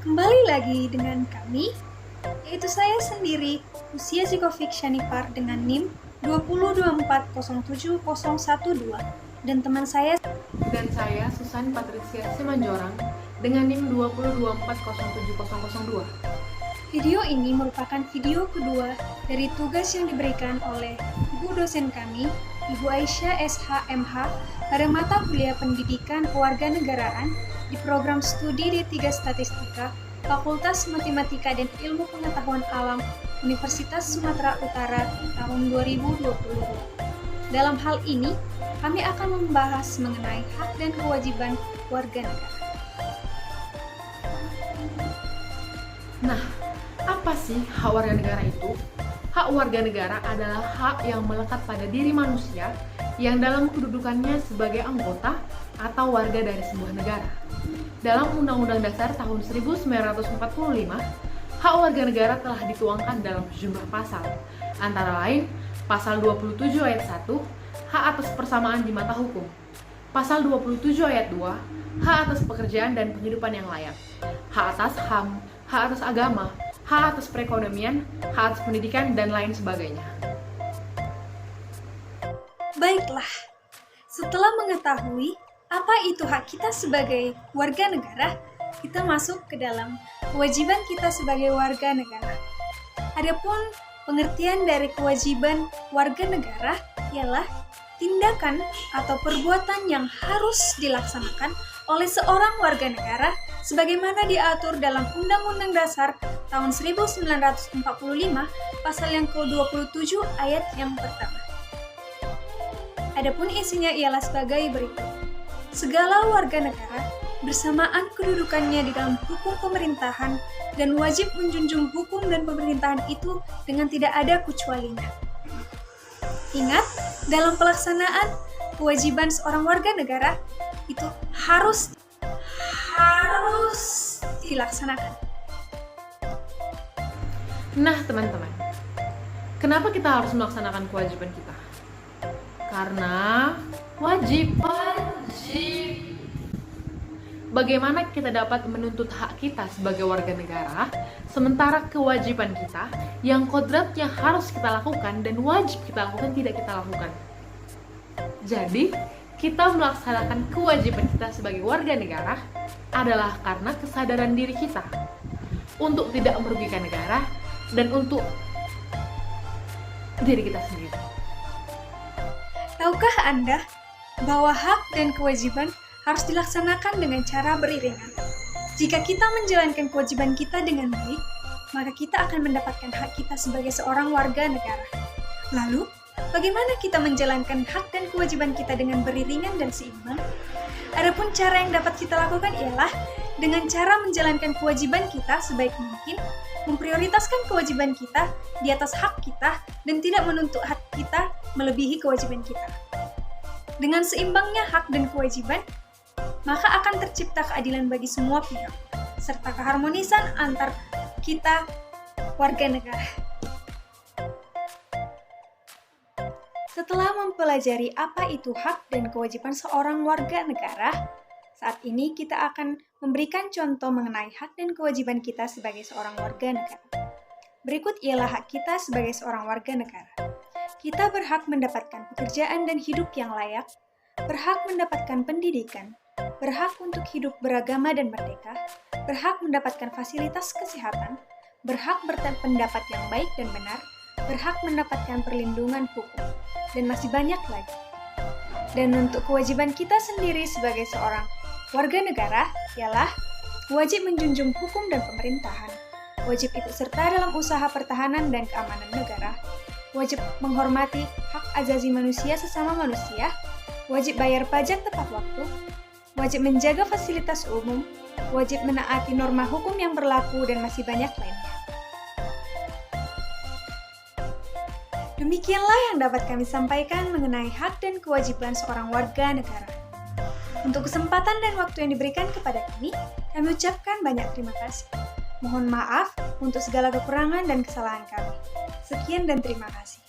Kembali lagi dengan kami, yaitu saya sendiri, Lucia Zikovic Shanipar dengan NIM 2024071012 dan teman saya Dan saya Susan Patricia Simanjorang dengan NIM 2024070002. Video ini merupakan video kedua dari tugas yang diberikan oleh Ibu dosen kami, Ibu Aisyah SHMH, pada mata kuliah Pendidikan Kewarganegaraan di program studi D3 Statistika, Fakultas Matematika dan Ilmu Pengetahuan Alam, Universitas Sumatera Utara tahun 2022. Dalam hal ini, kami akan membahas mengenai hak dan kewajiban warga negara. Nah, apa sih hak warga negara itu? Hak warga negara adalah hak yang melekat pada diri manusia yang dalam kedudukannya sebagai anggota atau warga dari sebuah negara. Dalam Undang-Undang Dasar tahun 1945, hak warga negara telah dituangkan dalam sejumlah pasal, antara lain Pasal 27 ayat 1, hak atas persamaan di mata hukum. Pasal 27 ayat 2, hak atas pekerjaan dan penghidupan yang layak. Hak atas HAM, hak atas agama, hak atas perekonomian, hak atas pendidikan, dan lain sebagainya. Baiklah, setelah mengetahui apa itu hak kita sebagai warga negara, kita masuk ke dalam kewajiban kita sebagai warga negara. Adapun pengertian dari kewajiban warga negara ialah tindakan atau perbuatan yang harus dilaksanakan oleh seorang warga negara sebagaimana diatur dalam Undang-Undang Dasar tahun 1945 pasal yang ke-27 ayat yang pertama. Adapun isinya ialah sebagai berikut. Segala warga negara bersamaan kedudukannya di dalam hukum pemerintahan dan wajib menjunjung hukum dan pemerintahan itu dengan tidak ada kecualinya. Ingat, dalam pelaksanaan kewajiban seorang warga negara itu harus dilaksanakan. Nah, teman-teman, kenapa kita harus melaksanakan kewajiban kita? Karena wajib. Bagaimana kita dapat menuntut hak kita sebagai warga negara, sementara kewajiban kita yang kodratnya harus kita lakukan dan wajib kita lakukan tidak kita lakukan. Jadi, kita melaksanakan kewajiban kita sebagai warga negara adalah karena kesadaran diri kita untuk tidak merugikan negara dan untuk diri kita sendiri. Tahukah Anda bahwa hak dan kewajiban harus dilaksanakan dengan cara beriringan? Jika kita menjalankan kewajiban kita dengan baik, maka kita akan mendapatkan hak kita sebagai seorang warga negara. Lalu, bagaimana kita menjalankan hak dan kewajiban kita dengan beriringan dan seimbang? Adapun cara yang dapat kita lakukan ialah dengan cara menjalankan kewajiban kita sebaik mungkin, memprioritaskan kewajiban kita di atas hak kita, dan tidak menuntut hak kita melebihi kewajiban kita. Dengan seimbangnya hak dan kewajiban, maka akan tercipta keadilan bagi semua pihak, serta keharmonisan antar kita warga negara. Setelah mempelajari apa itu hak dan kewajiban seorang warga negara, saat ini kita akan memberikan contoh mengenai hak dan kewajiban kita sebagai seorang warga negara. Berikut ialah hak kita sebagai seorang warga negara. Kita berhak mendapatkan pekerjaan dan hidup yang layak, berhak mendapatkan pendidikan, berhak untuk hidup beragama dan merdeka, berhak mendapatkan fasilitas kesehatan, berhak berpendapat yang baik dan benar, berhak mendapatkan perlindungan hukum, dan masih banyak lagi. Dan untuk kewajiban kita sendiri sebagai seorang warga negara ialah wajib menjunjung hukum dan pemerintahan, wajib ikut serta dalam usaha pertahanan dan keamanan negara, wajib menghormati hak asasi manusia sesama manusia, wajib bayar pajak tepat waktu, wajib menjaga fasilitas umum, wajib menaati norma hukum yang berlaku, dan masih banyak lainnya. Demikianlah yang dapat kami sampaikan mengenai hak dan kewajiban seorang warga negara. Untuk kesempatan dan waktu yang diberikan kepada kami ucapkan banyak terima kasih. Mohon maaf untuk segala kekurangan dan kesalahan kami. Sekian dan terima kasih.